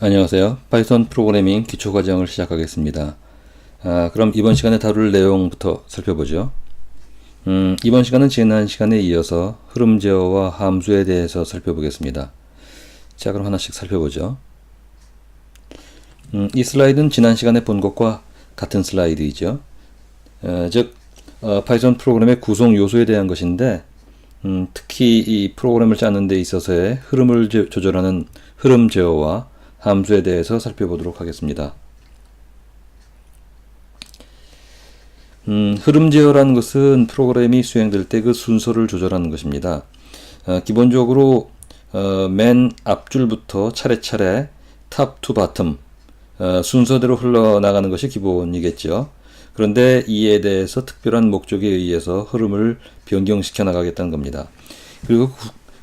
안녕하세요. 파이썬 프로그래밍 기초과정을 시작하겠습니다. 그럼 이번 시간에 다룰 내용부터 살펴보죠. 이번 시간은 지난 시간에 이어서 흐름 제어와 함수에 대해서 살펴보겠습니다. 자, 그럼 하나씩 살펴보죠. 이 슬라이드는 지난 시간에 본 것과 같은 슬라이드이죠. 즉, 파이썬 프로그램의 구성 요소에 대한 것인데, 특히 이 프로그램을 짜는 데 있어서의 흐름을 조절하는 흐름 제어와 함수에 대해서 살펴보도록 하겠습니다. 흐름 제어라는 것은 프로그램이 수행될 때 그 순서를 조절하는 것입니다. 기본적으로 맨 앞줄부터 차례차례 탑 투 바텀 순서대로 흘러나가는 것이 기본이겠죠. 그런데 이에 대해서 특별한 목적에 의해서 흐름을 변경시켜 나가겠다는 겁니다.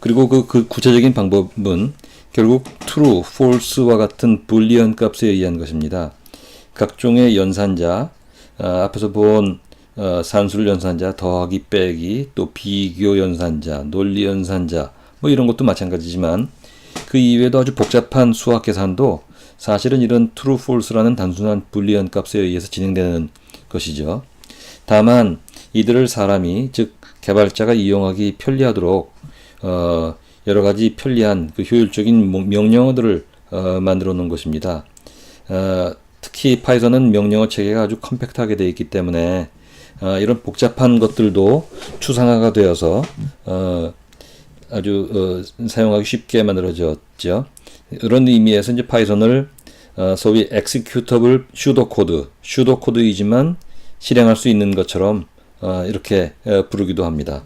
그리고 그 구체적인 방법은 결국 true, false와 같은 불리언 값에 의한 것입니다. 각종의 연산자, 앞에서 본 산술 연산자, 더하기 빼기, 또 비교 연산자, 논리 연산자, 뭐 이런 것도 마찬가지지만 그 이외에도 아주 복잡한 수학 계산도 사실은 이런 true, false라는 단순한 불리언 값에 의해서 진행되는 것이죠. 다만 이들을 사람이, 즉 개발자가 이용하기 편리하도록 여러 가지 편리한 그 효율적인 명령어들을 만들어 놓은 것입니다. 특히 파이썬은 명령어 체계가 아주 컴팩트하게 되어 있기 때문에 이런 복잡한 것들도 추상화가 되어서 아주 사용하기 쉽게 만들어졌죠. 이런 의미에서 이제 파이썬을 소위 executable pseudocode이지만 실행할 수 있는 것처럼 이렇게 부르기도 합니다.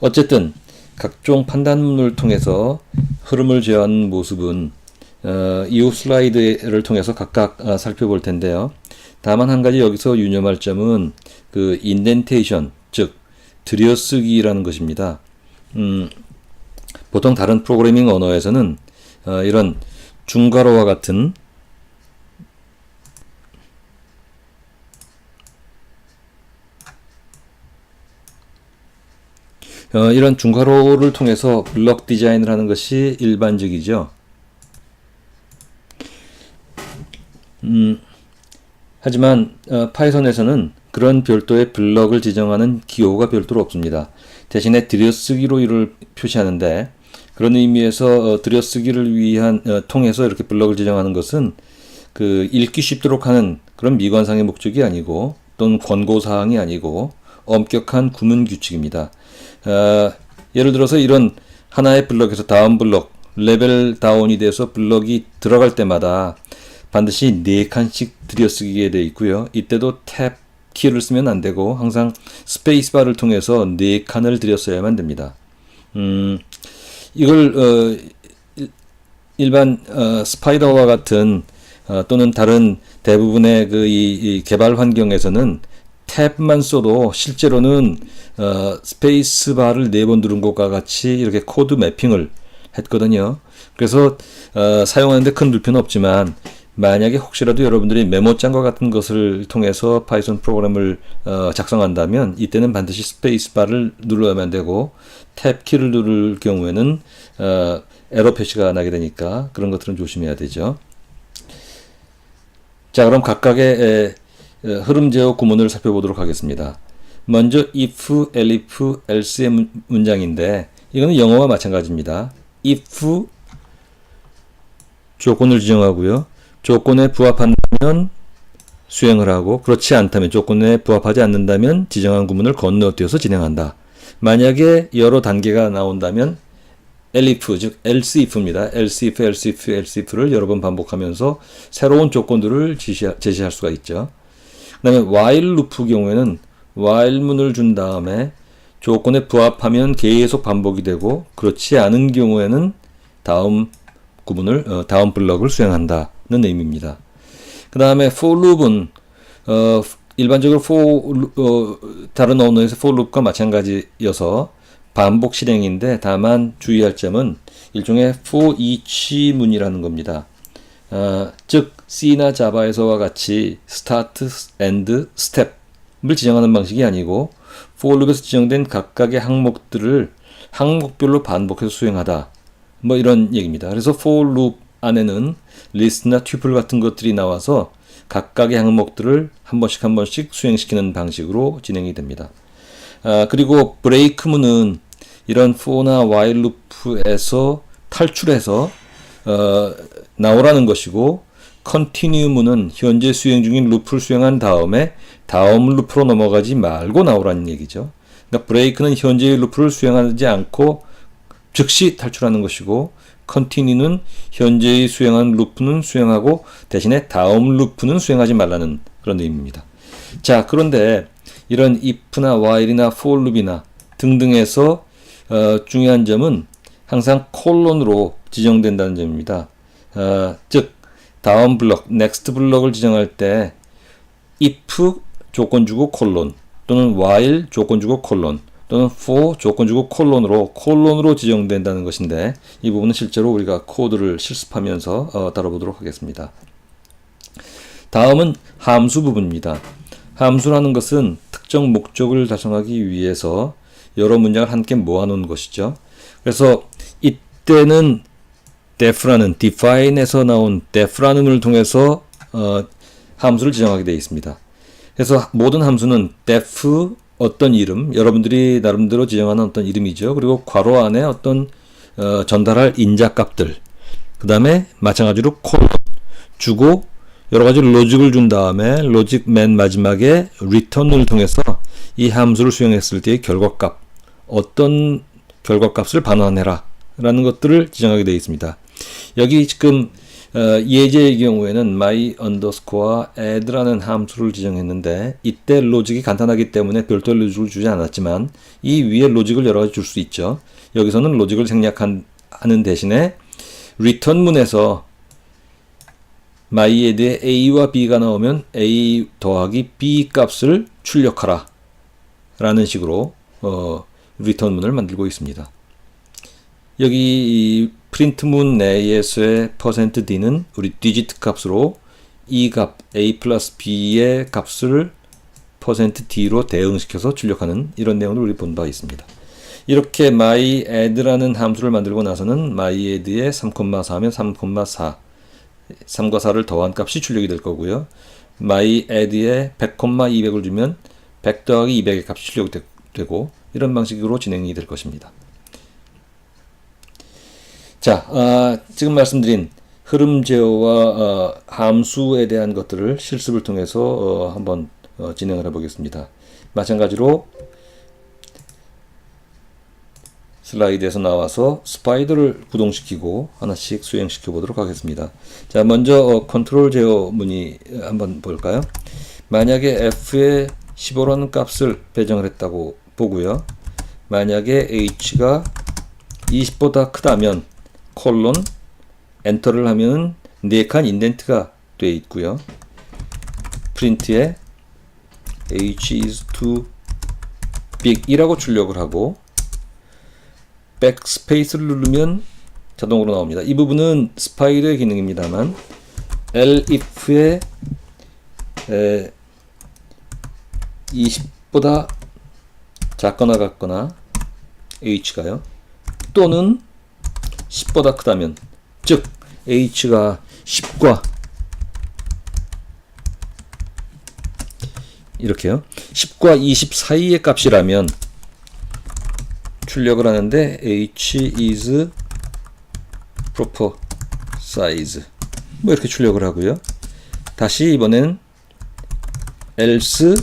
어쨌든 각종 판단문을 통해서 흐름을 제어하는 모습은 이후 슬라이드를 통해서 각각 살펴볼 텐데요. 다만 한 가지 여기서 유념할 점은 그 인덴테이션, 즉 들여쓰기라는 것입니다. 보통 다른 프로그래밍 언어에서는 이런 중괄호와 같은 이런 중괄호를 통해서 블록 디자인을 하는 것이 일반적이죠. 하지만 파이썬에서는 그런 별도의 블럭을 지정하는 기호가 별도로 없습니다. 대신에 들여쓰기로 이를 표시하는데, 그런 의미에서 들여쓰기를 위한 통해서 이렇게 블럭을 지정하는 것은 그 읽기 쉽도록 하는 그런 미관상의 목적이 아니고 또는 권고사항이 아니고 엄격한 구문 규칙입니다. 예를 들어서 이런 하나의 블럭에서 다음 블럭, 레벨 다운이 돼서 블럭이 들어갈 때마다 반드시 4칸씩 들여쓰기게 되어 있고요. 이때도 탭 키를 쓰면 안 되고 항상 스페이스바를 통해서 4칸을 들여써야만 됩니다. 이걸 일반 스파이더와 같은 또는 다른 대부분의 이 개발 환경에서는 탭만 써도 실제로는 스페이스바를 4번 누른 것과 같이 이렇게 코드 매핑을 했거든요. 그래서 사용하는데 큰 불편은 없지만 만약에 혹시라도 여러분들이 메모장과 같은 것을 통해서 파이썬 프로그램을 작성한다면 이때는 반드시 스페이스바를 눌러야만 되고 탭 키를 누를 경우에는 에러 표시가 나게 되니까 그런 것들은 조심해야 되죠. 자, 그럼 각각의 흐름 제어 구문을 살펴보도록 하겠습니다. 먼저 if, elif, else의 문장인데 이거는 영어와 마찬가지입니다. if 조건을 지정하고요. 조건에 부합한다면 수행을 하고 그렇지 않다면 조건에 부합하지 않는다면 지정한 구문을 건너뛰어서 진행한다. 만약에 여러 단계가 나온다면 elif, 즉 else if입니다. else if, else if, else if를 여러 번 반복하면서 새로운 조건들을 제시할 수가 있죠. 그 다음에 while loop 경우에는 while문을 준 다음에 조건에 부합하면 계속 반복이 되고 그렇지 않은 경우에는 다음 블럭을 수행한다는 의미입니다. 그 다음에 for loop은 일반적으로 다른 언어에서 for loop과 마찬가지여서 반복 실행인데 다만 주의할 점은 일종의 for each 문이라는 겁니다. 즉 C나 자바에서와 같이 start, end, step을 지정하는 방식이 아니고 for loop에서 지정된 각각의 항목들을 항목별로 반복해서 수행하다, 뭐 이런 얘기입니다. 그래서 for loop 안에는 리스트나 튜플 같은 것들이 나와서 각각의 항목들을 한 번씩 수행시키는 방식으로 진행이 됩니다. 그리고 브레이크문은 이런 for나 while 루프에서 탈출해서 나오라는 것이고, continue문은 현재 수행 중인 루프를 수행한 다음에 다음 루프로 넘어가지 말고 나오라는 얘기죠. 그러니까 브레이크는 현재의 루프를 수행하지 않고 즉시 탈출하는 것이고, continue는 현재의 수행한 루프는 수행하고 대신에 다음 루프는 수행하지 말라는 그런 의미입니다. 자, 그런데 이런 if나 while이나 for loop이나 등등에서 중요한 점은 항상 콜론으로 지정된다는 점입니다. 즉 다음 블록, next 블록을 지정할 때 if 조건 주고 콜론, 또는 while 조건 주고 콜론, 또는 for 조건 주고 콜론으로 지정된다는 것인데, 이 부분은 실제로 우리가 코드를 실습하면서 다뤄보도록 하겠습니다. 다음은 함수 부분입니다. 함수라는 것은 특정 목적을 달성하기 위해서 여러 문장을 함께 모아놓은 것이죠. 그래서 이때는 def라는 define에서 나온 def라는을 통해서 함수를 지정하게 되어 있습니다. 그래서 모든 함수는 def 어떤 이름, 여러분들이 나름대로 지정하는 어떤 이름이죠. 그리고 괄호 안에 어떤 전달할 인자값들, 그 다음에 마찬가지로 콜론 주고 여러 가지 로직을 준 다음에 로직 맨 마지막에 return을 통해서 이 함수를 수행했을 때의 결과값, 어떤 결과값을 반환해라 라는 것들을 지정하게 되어 있습니다. 여기 지금 예제의 경우에는 my underscore add라는 함수를 지정했는데, 이때 로직이 간단하기 때문에 별도의 로직을 주지 않았지만 이 위에 로직을 여러 가지 줄 수 있죠. 여기서는 로직을 생략하는 대신에 return문에서 my add에 a와 b가 나오면 a 더하기 b 값을 출력하라 라는 식으로 return문을 만들고 있습니다. 여기 이 프린트문 내에서의 %d는 우리 디지트 값으로 이 값 a 플러스 b의 값을 %d로 대응시켜서 출력하는 이런 내용을 우리 본 바 있습니다. 이렇게 my add라는 함수를 만들고 나서는 my add에 3,4면 3,4 3과 4를 더한 값이 출력이 될 거고요. my add에 100,200을 주면 100 더하기 200의 값이 출력되고, 이런 방식으로 진행이 될 것입니다. 자, 지금 말씀드린 흐름 제어와 함수에 대한 것들을 실습을 통해서 한번 진행을 해보겠습니다. 마찬가지로 슬라이드에서 나와서 스파이더를 구동시키고 하나씩 수행시켜 보도록 하겠습니다. 자, 먼저 컨트롤 제어 문의 한번 볼까요? 만약에 f에 15라는 값을 배정을 했다고 보고요. 만약에 h가 20보다 크다면 콜론 엔터를 하면 4칸 인덴트가 되어 있고요. 프린트에 h is too big 이라고 출력을 하고 백스페이스를 누르면 자동으로 나옵니다. 이 부분은 스파이더의 기능입니다만 elif에 20보다 작거나 같거나 h가요. 또는 10보다 크다면, 즉 h가 10과 이렇게요. 10과 20 사이의 값이라면 출력을 하는데 h is proper size 뭐 이렇게 출력을 하고요. 다시 이번엔 else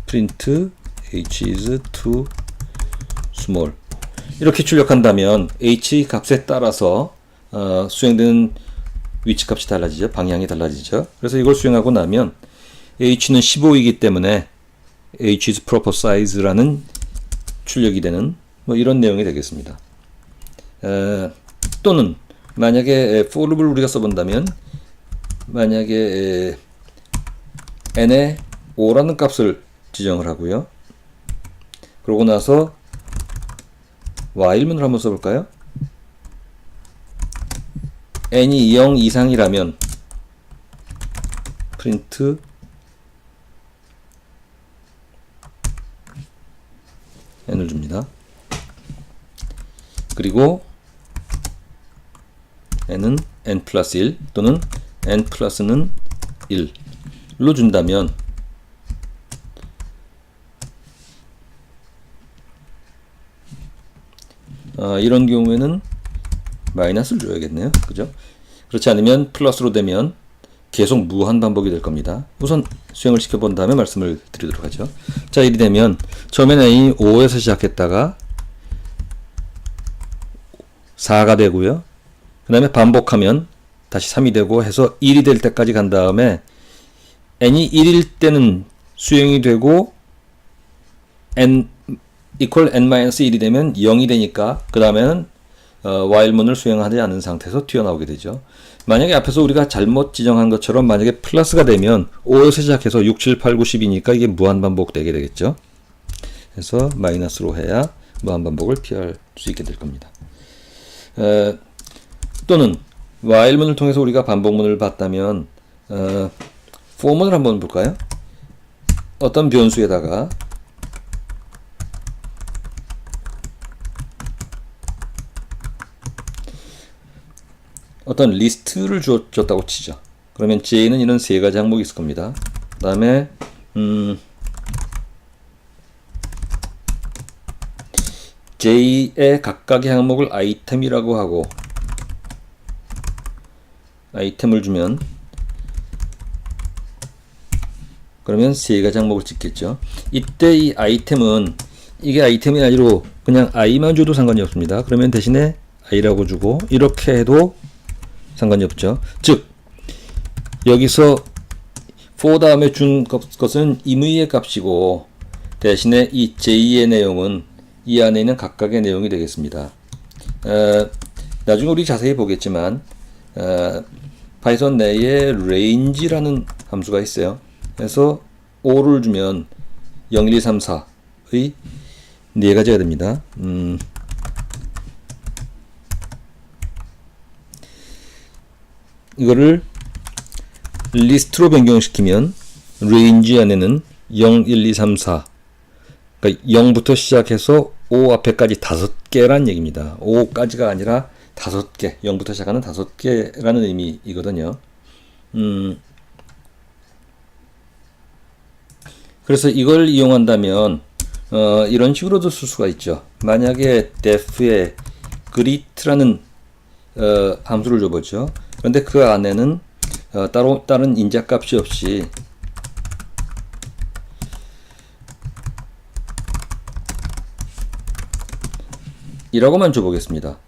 print h is too small 이렇게 출력한다면 h 값에 따라서 수행되는 위치 값이 달라지죠. 방향이 달라지죠. 그래서 이걸 수행하고 나면 h는 15이기 때문에 h is proper size라는 출력이 되는 뭐 이런 내용이 되겠습니다. 또는 만약에 for loop을 우리가 써본다면, 만약에 n에 5라는 값을 지정을 하고요. 그러고 나서 while문을 한번 써볼까요? n이 0 이상이라면 print n을 줍니다. 그리고 n은 n 플러스 1 또는 n 플러스는 1로 준다면 이런 경우에는 마이너스를 줘야겠네요. 그죠? 그렇지 않으면 플러스로 되면 계속 무한 반복이 될 겁니다. 우선 수행을 시켜본 다음에 말씀을 드리도록 하죠. 자, 이리 되면 처음에는 n이 5에서 시작했다가 4가 되고요. 그 다음에 반복하면 다시 3이 되고 해서 1이 될 때까지 간 다음에 n이 1일 때는 수행이 되고 n equal n-1이 되면 0이 되니까 그 다음에는 while문을 수행하지 않은 상태에서 튀어나오게 되죠. 만약에 앞에서 우리가 잘못 지정한 것처럼 만약에 플러스가 되면 5에서 시작해서 6, 7, 8, 9, 10이니까 이게 무한반복되게 되겠죠. 그래서 마이너스로 해야 무한반복을 피할 수 있게 될 겁니다. 또는 while문을 통해서 우리가 반복문을 봤다면 for문을 한번 볼까요? 어떤 변수에다가 어떤 리스트를 줬다고 치죠. 그러면 J는 이런 세 가지 항목이 있을 겁니다. 그 다음에 J의 각각의 항목을 아이템이라고 하고 아이템을 주면 그러면 세 가지 항목을 찍겠죠. 이때 이 아이템은 이게 아이템이 아니로 그냥 i만 줘도 상관이 없습니다. 그러면 대신에 i라고 주고 이렇게 해도 상관이 없죠. 즉 여기서 for 다음에 준 것은 임의의 값이고 대신에 이 J의 내용은 이 안에 있는 각각의 내용이 되겠습니다. 나중에 우리 자세히 보겠지만 파이썬 내에 range라는 함수가 있어요. 그래서 5를 주면 0, 1, 2, 3, 4의 네 가지가 됩니다. 이거를 리스트로 변경시키면 range 안에는 0, 1, 2, 3, 4 그러니까 0부터 시작해서 5 앞에까지 5개란 얘기입니다. 5까지가 아니라 5개, 0부터 시작하는 5개라는 의미이거든요. 그래서 이걸 이용한다면 이런 식으로도 쓸 수가 있죠. 만약에 def에 greet라는 함수를 줘보죠. 그런데 그 안에는 다른 인자값이 없이 이라고만 줘보겠습니다.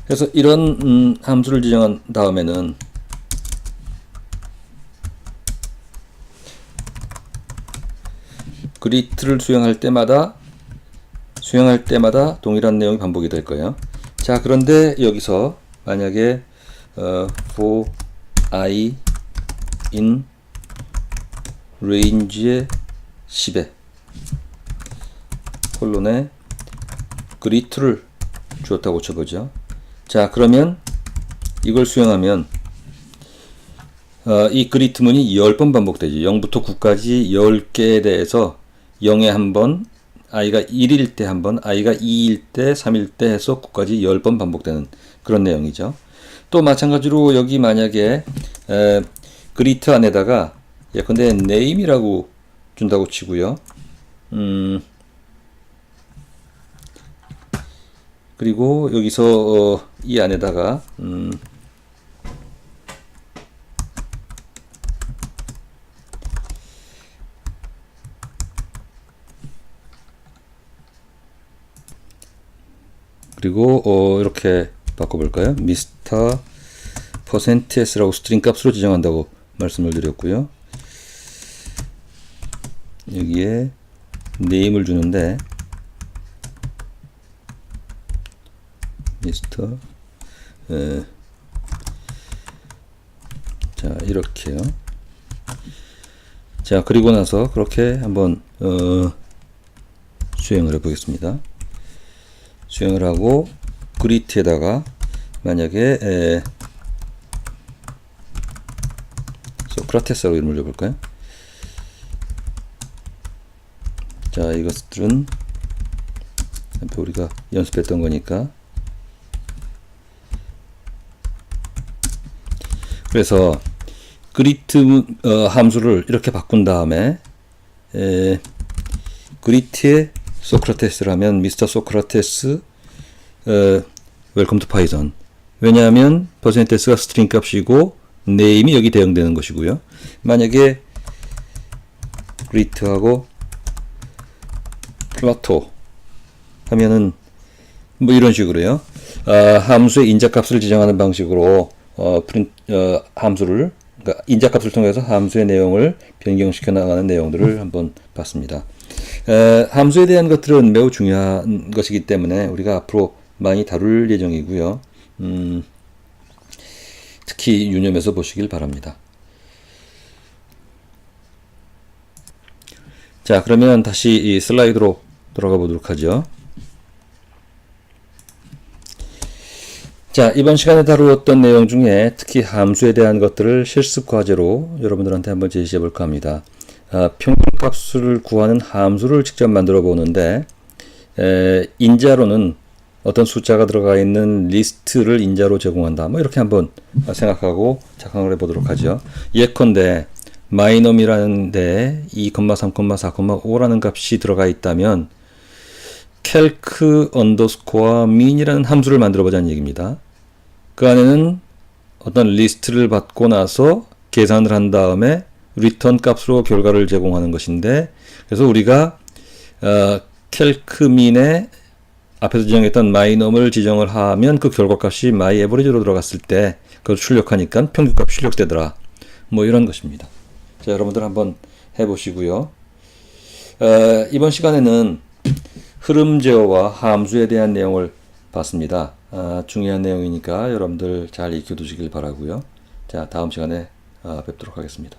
그래서 이런 함수를 지정한 다음에는 greet를 수행할 때마다 동일한 내용이 반복이 될 거예요. 자, 그런데 여기서 만약에 for I in range의 10에 콜론에 greet를 주었다고 쳐보죠. 자, 그러면 이걸 수행하면 이 greet 문이 10번 반복되죠. 0부터 9까지 10개에 대해서 0에 한 번, i가 1일 때 한 번, i가 2일 때, 3일 때 해서 9까지 10번 반복되는 그런 내용이죠. 또 마찬가지로 여기 만약에 greet 안에다가 예컨대 name이라고 준다고 치고요. 그리고 여기서 이 안에다가 그리고 이렇게 바꿔볼까요? 미스터 %s라고 스트링 값으로 지정한다고 말씀을 드렸고요. 여기에 name을 주는데 미스터 자, 이렇게요. 자, 그리고 나서 그렇게 한번 수행을 해 보겠습니다. 수행을 하고 greet에다가 만약에 소크라테스라고 이름을 줘볼까요? 자, 이것들은 우리가 연습했던 거니까 그래서 그리트 함수를 이렇게 바꾼 다음에 그리트의 소크라테스라면 미스터 소크라테스 웰컴 투 파이썬. 왜냐하면 퍼센테스가 스트링 값이고 네임이 여기 대응되는 것이고요. 만약에 그리트하고 플라토 하면은 뭐 이런 식으로요. 함수의 인자값을 지정하는 방식으로 함수를 그러니까 인자값을 통해서 함수의 내용을 변경시켜 나가는 내용들을 한번 봤습니다. 함수에 대한 것들은 매우 중요한 것이기 때문에 우리가 앞으로 많이 다룰 예정이고요. 특히 유념해서 보시길 바랍니다. 자, 그러면 다시 이 슬라이드로 돌아가 보도록 하죠. 자, 이번 시간에 다루었던 내용 중에 특히 함수에 대한 것들을 실습 과제로 여러분들한테 한번 제시해 볼까 합니다. 평균값을 구하는 함수를 직접 만들어 보는데 인자로는 어떤 숫자가 들어가 있는 리스트를 인자로 제공한다. 뭐 이렇게 한번 생각하고 작성을 해 보도록 하죠. 예컨대 마이넘이라는 데 2, 3, 4, 5라는 값이 들어가 있다면 calc underscore mean이라는 함수를 만들어 보자는 얘기입니다. 그 안에는 어떤 리스트를 받고 나서 계산을 한 다음에 return 값으로 결과를 제공하는 것인데, 그래서 우리가 calc mean에 앞에서 지정했던 myNum을 지정을 하면 그 결과값이 myAverage로 들어갔을 때 그걸 출력하니까 평균값이 출력되더라. 뭐 이런 것입니다. 자, 여러분들 한번 해보시고요. 이번 시간에는 흐름 제어와 함수에 대한 내용을 봤습니다. 중요한 내용이니까 여러분들 잘 익혀두시길 바라고요. 자, 다음 시간에 뵙도록 하겠습니다.